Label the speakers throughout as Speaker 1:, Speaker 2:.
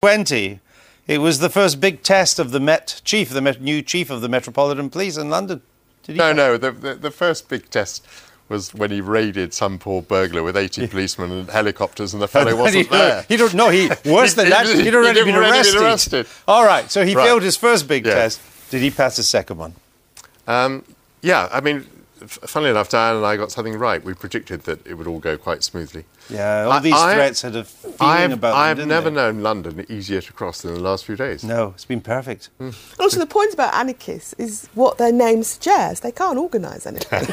Speaker 1: G20. It was the first big test of the new chief of the Metropolitan Police in London.
Speaker 2: No. The first big test was when he raided some poor burglar with 80 policemen and helicopters, and the fellow wasn't there.
Speaker 1: Worse than that, he'd already been arrested. All right, so he failed his first big test. Did he pass the second one?
Speaker 2: Yeah, I mean, funnily enough, Diane and I got something right. We predicted that it would all go quite smoothly.
Speaker 1: Yeah, all these threats had a feeling about them,
Speaker 2: I've never known London easier to cross than the last few days.
Speaker 1: No, it's been perfect.
Speaker 3: Also, the point about anarchists is what their name suggests. They can't organise anything.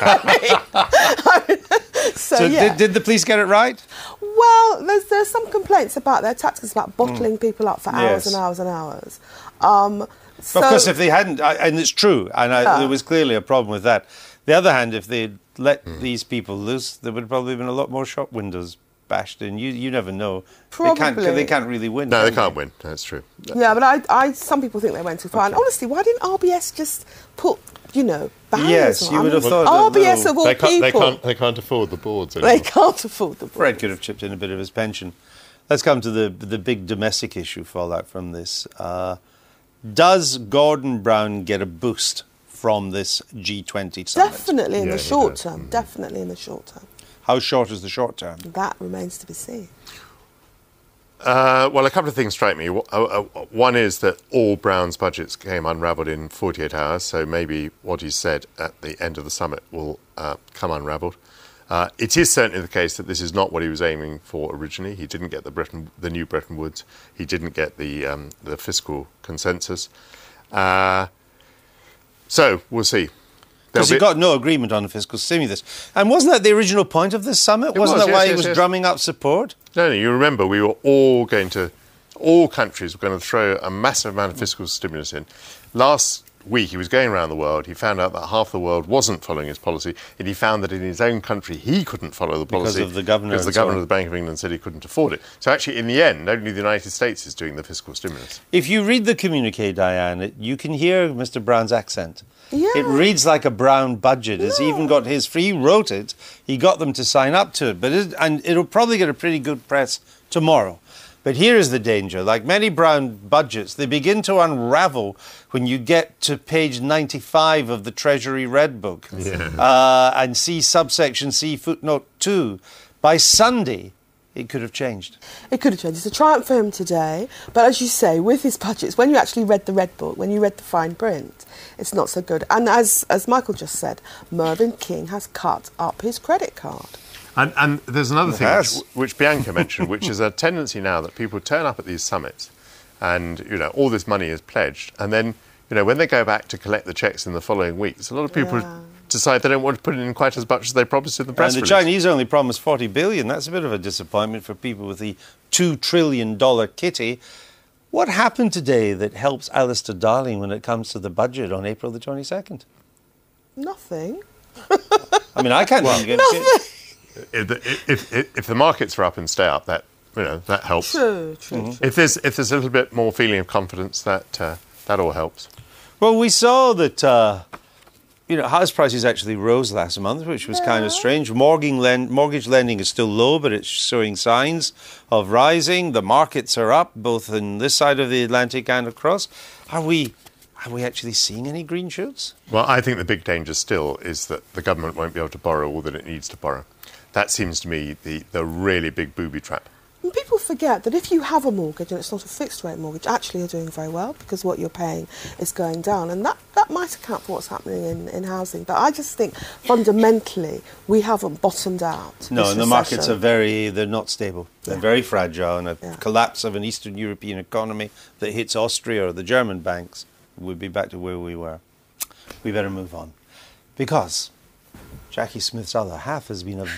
Speaker 3: So
Speaker 1: did the police get it right?
Speaker 3: Well, there's some complaints about their tactics, about bottling people up for hours and hours and hours.
Speaker 1: Of course, if they hadn't, and it's true, and there was clearly a problem with that. The other hand, if they'd let these people loose, there would have probably been a lot more shop windows bashed in. You never know.
Speaker 3: Probably.
Speaker 1: They can't really win.
Speaker 2: No, they can't win. That's true.
Speaker 3: Yeah, but some people think they went too far. And honestly, why didn't RBS just put, banners on?
Speaker 1: Yes, you would have thought
Speaker 3: RBS of all people.
Speaker 2: They can't afford the boards anymore.
Speaker 3: They can't afford the boards.
Speaker 1: Fred could have chipped in a bit of his pension. Let's come to the big domestic issue fallout from this. Does Gordon Brown get a boost from this G20 summit?
Speaker 3: Definitely in the short term. Definitely in the short term.
Speaker 1: How short is the short term?
Speaker 3: That remains to be seen.
Speaker 2: Well, a couple of things strike me. One is that all Brown's budgets came unravelled in 48 hours, so maybe what he said at the end of the summit will come unravelled. It is certainly the case that this is not what he was aiming for originally. He didn't get the new Bretton Woods. He didn't get the fiscal consensus. So we'll see.
Speaker 1: Because he got no agreement on the fiscal stimulus. And wasn't that the original point of this summit? Wasn't that why he was drumming up support?
Speaker 2: No, you remember all countries were going to throw a massive amount of fiscal stimulus in. Last week he was going around the world. He found out that half the world wasn't following his policy, and he found that in his own country he couldn't follow the policy
Speaker 1: because of the governor.
Speaker 2: Because the governor of the Bank of England said he couldn't afford it. So actually, in the end, only the United States is doing the fiscal stimulus.
Speaker 1: If you read the communique, Diane, you can hear Mr. Brown's accent.
Speaker 3: Yeah.
Speaker 1: It reads like a Brown budget. It's even got he wrote it. He got them to sign up to it. And it'll probably get a pretty good press tomorrow. But here is the danger. Like many Brown budgets, they begin to unravel when you get to page 95 of the Treasury Red Book and see subsection C footnote 2. By Sunday, it could have changed. It
Speaker 3: could have changed. It's a triumph for him today. But as you say, with his budgets, when you actually read the Red Book, when you read the fine print, it's not so good. And as Michael just said, Mervyn King has cut up his credit card.
Speaker 2: And there's another thing which Bianca mentioned, which is a tendency now that people turn up at these summits and, all this money is pledged. And then, when they go back to collect the cheques in the following weeks, a lot of people decide they don't want to put in quite as much as they promised in the press release.
Speaker 1: And the Chinese only promised 40 billion. That's a bit of a disappointment for people with the $2 trillion kitty. What happened today that helps Alistair Darling when it comes to the budget on April the 22nd?
Speaker 3: Nothing.
Speaker 1: I mean, I can't even get
Speaker 3: nothing.
Speaker 2: If the markets are up and stay up, that helps.
Speaker 3: True.
Speaker 2: If there's a little bit more feeling of confidence, that all helps.
Speaker 1: Well, we saw that house prices actually rose last month, which was kind of strange. Mortgage lending is still low, but it's showing signs of rising. The markets are up, both in this side of the Atlantic and across. Are we actually seeing any green shoots?
Speaker 2: Well, I think the big danger still is that the government won't be able to borrow all that it needs to borrow. That seems to me the really big booby trap.
Speaker 3: And people forget that if you have a mortgage and it's not a fixed-rate mortgage, actually you're doing very well because what you're paying is going down. And that might account for what's happening in housing. But I just think, fundamentally, we haven't bottomed out.
Speaker 1: No, and the markets they're not stable. They're very fragile. And a collapse of an Eastern European economy that hits Austria or the German banks would be back to where we were. We better move on. Because Jackie Smith's other half has been a